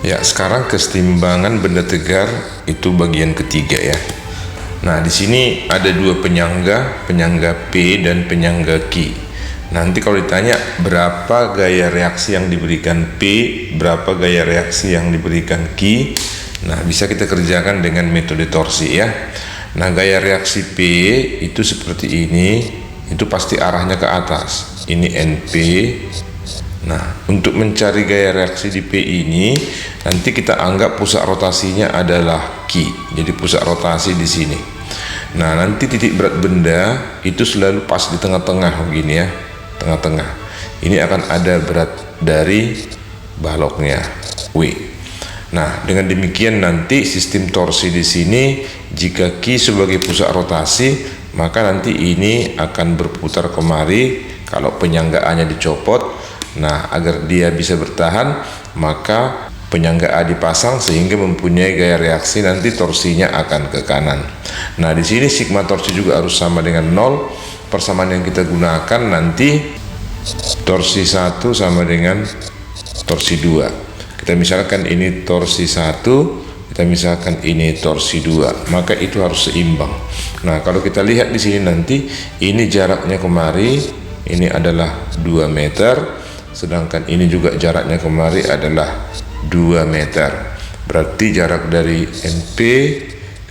Ya, sekarang kesetimbangan benda tegar itu bagian ketiga ya. Nah, di sini ada dua penyangga, penyangga P dan penyangga Q. Nanti kalau ditanya berapa gaya reaksi yang diberikan P, berapa gaya reaksi yang diberikan Q, nah bisa kita kerjakan dengan metode torsi ya. Nah, gaya reaksi P itu seperti ini, itu pasti arahnya ke atas. Ini NP. Nah, untuk mencari gaya reaksi di P ini, nanti kita anggap pusat rotasinya adalah Q. Jadi pusat rotasi di sini. Nah, nanti titik berat benda itu selalu pas di tengah-tengah begini ya, tengah-tengah. Ini akan ada berat dari baloknya W. Nah, dengan demikian nanti sistem torsi di sini, jika Q sebagai pusat rotasi, maka nanti ini akan berputar kemari. Kalau penyanggaannya dicopot, nah agar dia bisa bertahan, maka penyangga A dipasang sehingga mempunyai gaya reaksi, nanti torsinya akan ke kanan. Nah, di sini sigma torsi juga harus sama dengan 0. Persamaan yang kita gunakan nanti torsi 1 sama dengan torsi 2. Kita misalkan ini torsi 1, kita misalkan ini torsi 2, maka itu harus seimbang. Nah, kalau kita lihat di sini nanti ini jaraknya kemari, ini adalah 2 meter, sedangkan ini juga jaraknya kemari adalah 2 meter. Berarti jarak dari NP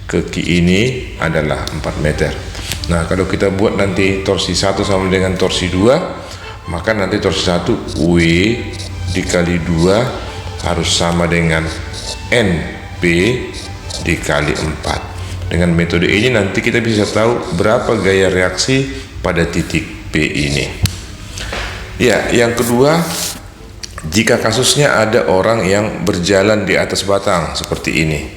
ke Q ini adalah 4 meter. Nah, kalau kita buat nanti torsi 1 sama dengan torsi 2, maka nanti torsi 1 W dikali 2 harus sama dengan NP dikali 4. Dengan metode ini nanti kita bisa tahu berapa gaya reaksi pada titik P ini. Ya, yang kedua, jika kasusnya ada orang yang berjalan di atas batang seperti ini,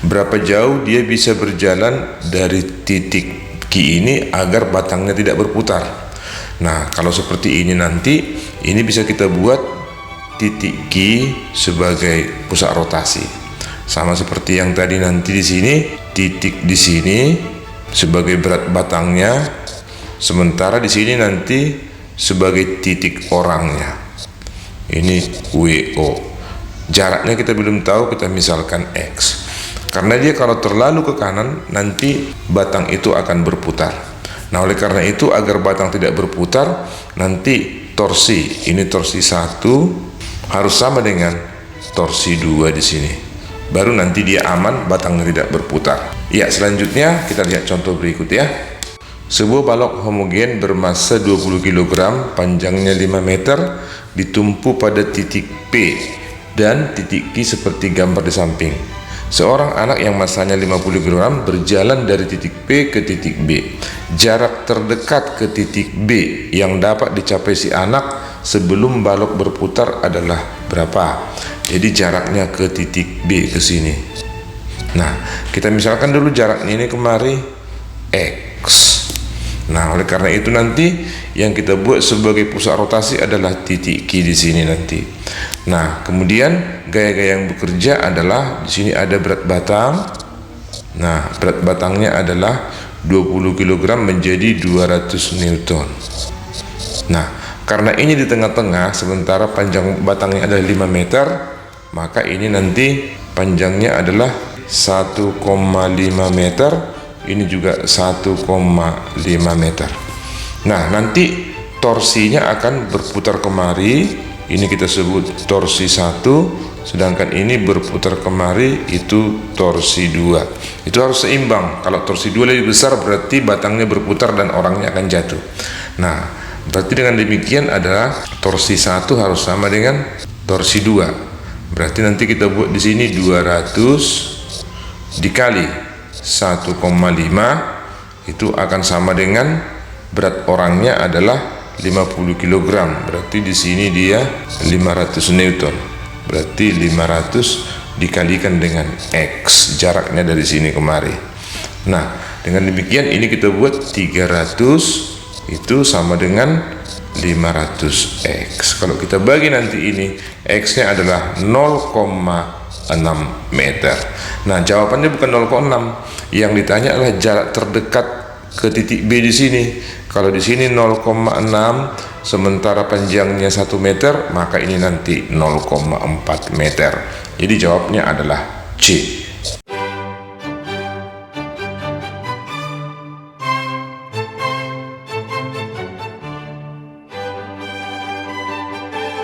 berapa jauh dia bisa berjalan dari titik Q ini agar batangnya tidak berputar. Nah, kalau seperti ini nanti, ini bisa kita buat titik Q sebagai pusat rotasi. Sama seperti yang tadi nanti di sini, titik di sini sebagai berat batangnya, sementara di sini nanti sebagai titik orangnya. Ini WO. Jaraknya kita belum tahu, kita misalkan X. Karena dia kalau terlalu ke kanan, nanti batang itu akan berputar. Nah, oleh karena itu agar batang tidak berputar, nanti torsi, ini torsi 1 harus sama dengan torsi 2 di sini. Baru nanti dia aman, batangnya tidak berputar. Ya, selanjutnya kita lihat contoh berikut ya. Sebuah balok homogen bermassa 20 kg, panjangnya 5 meter, ditumpu pada titik P dan titik Q seperti gambar di samping. Seorang anak yang massanya 50 kg berjalan dari titik P ke titik B. Jarak terdekat ke titik B yang dapat dicapai si anak sebelum balok berputar adalah berapa? Jadi jaraknya ke titik B ke sini. Nah, kita misalkan dulu jaraknya ini kemari X. Nah, oleh karena itu nanti yang kita buat sebagai pusat rotasi adalah titik Q di sini nanti. Nah, kemudian gaya-gaya yang bekerja adalah di sini ada berat batang. Nah, berat batangnya adalah 20 kg menjadi 200 Newton. Nah, karena ini di tengah-tengah sementara panjang batangnya adalah 5 meter, maka ini nanti panjangnya adalah 1,5 meter. Ini juga 1,5 meter. Nah, nanti torsinya akan berputar kemari. Ini kita sebut torsi 1, sedangkan ini berputar kemari itu torsi 2. Itu harus seimbang. Kalau torsi 2 lebih besar berarti batangnya berputar dan orangnya akan jatuh. Nah, berarti dengan demikian adalah torsi 1 harus sama dengan torsi 2. Berarti nanti kita buat di sini 200 dikali 1,5 itu akan sama dengan berat orangnya adalah 50 kg. Berarti di sini dia 500 Newton. Berarti 500 dikalikan dengan X, jaraknya dari sini kemari. Nah, dengan demikian ini kita buat 300 itu sama dengan 500X. Kalau kita bagi nanti ini, X-nya adalah 0,6 meter. Nah, jawabannya bukan 0,6. Yang ditanya adalah jarak terdekat ke titik B di sini. Kalau di sini 0,6 sementara panjangnya 1 meter, maka ini nanti 0,4 meter. Jadi jawabnya adalah C.